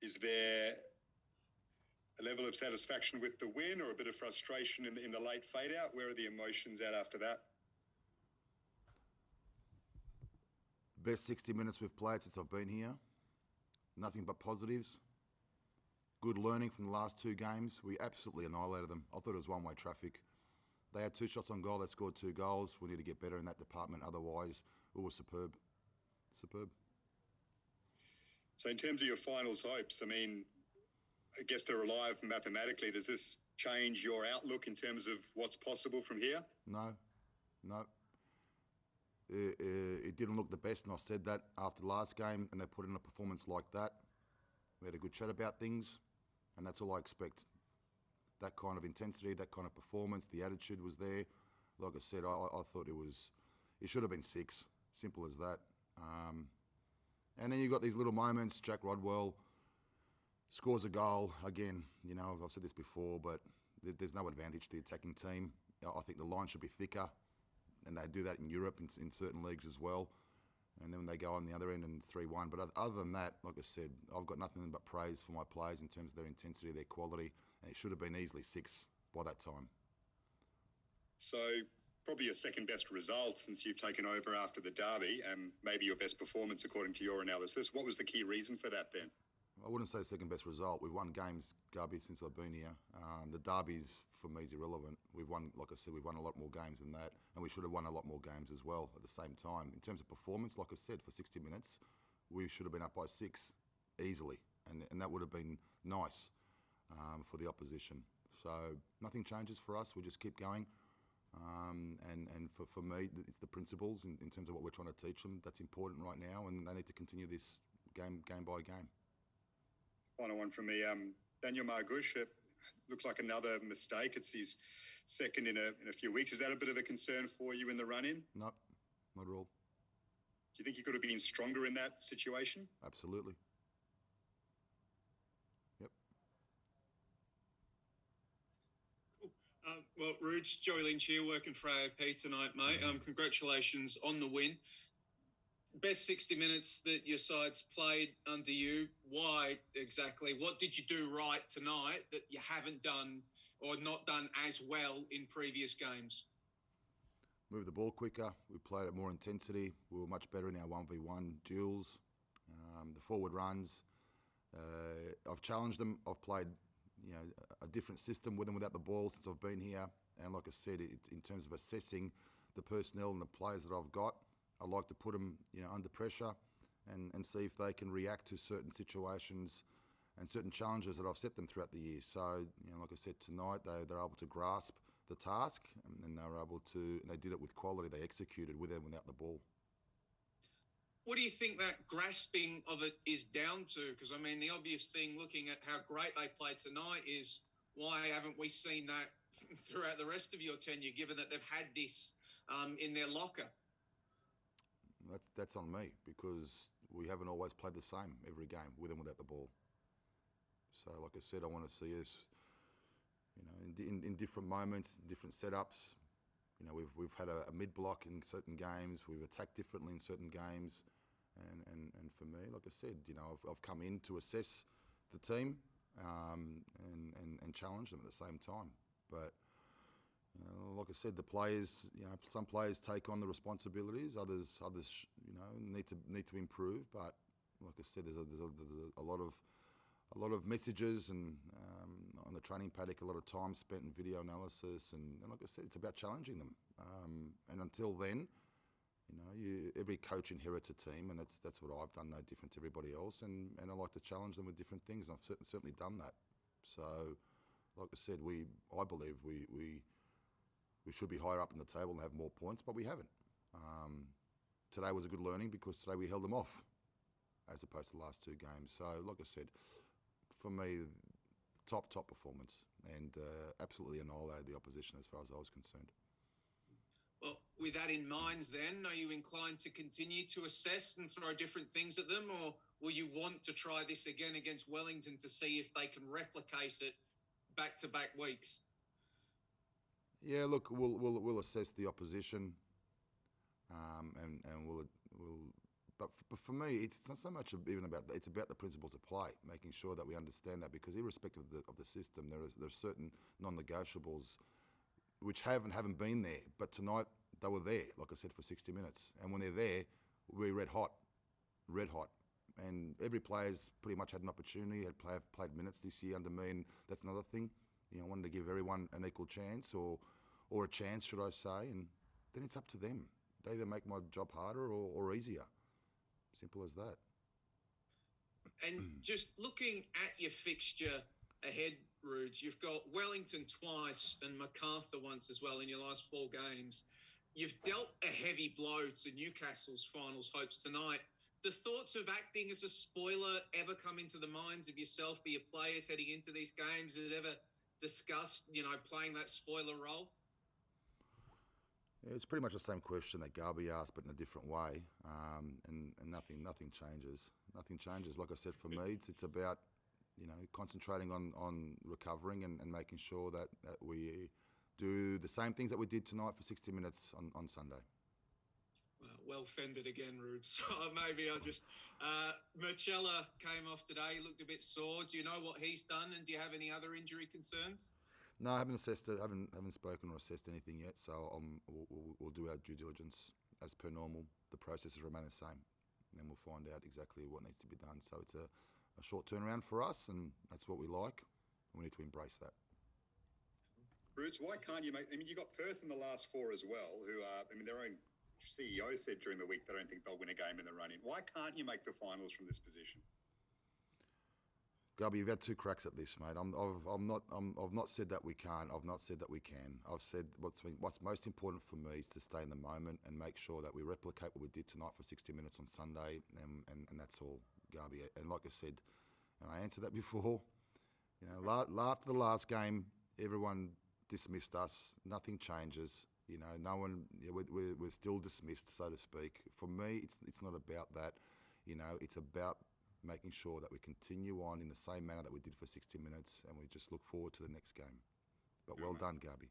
Is there a level of satisfaction with the win or a bit of frustration in the late fade out? Where are the emotions at after that? Best 60 minutes we've played since I've been here. Nothing but positives. Good learning from the last two games. We absolutely annihilated them. I thought it was one-way traffic. They had 2 shots on goal. They scored 2 goals. We need to get better in that department. Otherwise, it was superb. Superb. So in terms of your finals hopes, I mean, I guess they're alive mathematically. Does this change your outlook in terms of what's possible from here? No. It didn't look the best, and I said that after the last game, and they put in a performance like that. We had a good chat about things, and that's all I expect. That kind of intensity, that kind of performance, the attitude was there. Like I said, I thought it should have been 6, simple as that. And then you got these little moments. Jack Rodwell scores a goal. Again, you know, I've said this before, but there's no advantage to the attacking team. I think the line should be thicker, and they do that in Europe in certain leagues as well. And then when they go on the other end and 3-1. But other than that, like I said, I've got nothing but praise for my players in terms of their intensity, their quality, and it should have been easily 6 by that time. So probably your second best result since you've taken over after the derby, and maybe your best performance according to your analysis. What was the key reason for that then? I wouldn't say second best result. We've won games, Gubby, since I've been here. The derbies, for me, is irrelevant. We've won, like I said, we've won a lot more games than that, and we should have won a lot more games as well at the same time. In terms of performance, like I said, for 60 minutes, we should have been up by 6 easily, and that would have been nice for the opposition. So nothing changes for us. We just keep going. And for me, it's the principles in terms of what we're trying to teach them. That's important right now, and they need to continue this game by game. Final one from me. Daniel Margush, it looks like another mistake. It's his second in a few weeks. Is that a bit of a concern for you in the run-in? No, not at all. Do you think you could have been stronger in that situation? Absolutely. Yep. Well, Roots, Joey Lynch here, working for AOP tonight, mate. Congratulations on the win. Best 60 minutes that your side's played under you. Why exactly? What did you do right tonight that you haven't done or not done as well in previous games? Move the ball quicker. We played at more intensity. We were much better in our 1v1 duels. The forward runs. I've challenged them. I've played, you know, a different system with them without the ball since I've been here. And like I said, in terms of assessing the personnel and the players that I've got, I like to put them, you know, under pressure and see if they can react to certain situations and certain challenges that I've set them throughout the year. So, you know, like I said tonight, they're able to grasp the task, and they were able to, and they did it with quality. They executed with and without the ball. What do you think that grasping of it is down to? Because, I mean, the obvious thing, looking at how great they played tonight, is why haven't we seen that throughout the rest of your tenure, given that they've had this in their locker? That's on me, because we haven't always played the same every game, with and without the ball. So, like I said, I want to see us, you know, in different moments, different setups. You know, we've had a mid block in certain games. We've attacked differently in certain games, and for me, like I said, you know, I've come in to assess the team and challenge them at the same time. But like I said, the players, you know, some players take on the responsibilities. Others, you know, need to improve. But like I said, there's a lot of messages and on the training paddock, a lot of time spent in video analysis, and like I said, it's about challenging them. And until then, you know, every coach inherits a team, and that's what I've done, no different to everybody else. And I like to challenge them with different things. And I've certainly done that. So, like I said, I believe we should be higher up in the table and have more points, but we haven't. Today was a good learning because today we held them off as opposed to the last 2 games. So, like I said, for me, top performance, and absolutely annihilated the opposition as far as I was concerned. Well, with that in mind then, are you inclined to continue to assess and throw different things at them, or will you want to try this again against Wellington to see if they can replicate it back-to-back weeks? Yeah, look, we'll assess the opposition, and we'll but for me, it's not so much even about that. It's about the principles of play, making sure that we understand that, because irrespective of the system, there are certain non-negotiables which have and haven't been there. But tonight they were there, like I said, for 60 minutes. And when they're there, we're red hot. And every player's pretty much had an opportunity, played minutes this year under me, and that's another thing. I wanted to give everyone an equal chance, or a chance, should I say, and then it's up to them. They either make my job harder or easier. Simple as that. And just looking at your fixture ahead, Rude, you've got Wellington twice and MacArthur once as well in your last 4 games. You've dealt a heavy blow to Newcastle's finals hopes tonight. The thoughts of acting as a spoiler ever come into the minds of yourself or your players heading into these games? Has it ever discussed, playing that spoiler role? Yeah, it's pretty much the same question that Garby asked, but in a different way, and nothing changes. Nothing changes. Like I said, for me, it's about concentrating on recovering and making sure that we do the same things that we did tonight for 60 minutes on Sunday. Well fended again, Rude. So maybe I'll just... Marcella came off today, looked a bit sore. Do you know what he's done, and do you have any other injury concerns? No, I haven't assessed it. I haven't spoken or assessed anything yet, so we'll do our due diligence as per normal. The processes remain the same, and then we'll find out exactly what needs to be done. So it's a short turnaround for us, and that's what we like. We need to embrace that. Bruce, why can't you make... you got Perth in the last 4 as well, who are... their own CEO said during the week they don't think they'll win a game in the run-in. Why can't you make the finals from this position? Gubby, you've had 2 cracks at this, mate. I've not said that we can't. I've not said that we can. I've said what's most important for me is to stay in the moment and make sure that we replicate what we did tonight for 60 minutes on Sunday, and that's all, Gubby. And like I said, and I answered that before, after the last game, everyone dismissed us. Nothing changes. No one. We're still dismissed, so to speak. For me, it's not about that. It's about making sure that we continue on in the same manner that we did for 60 minutes, and we just look forward to the next game. But well done, Garby.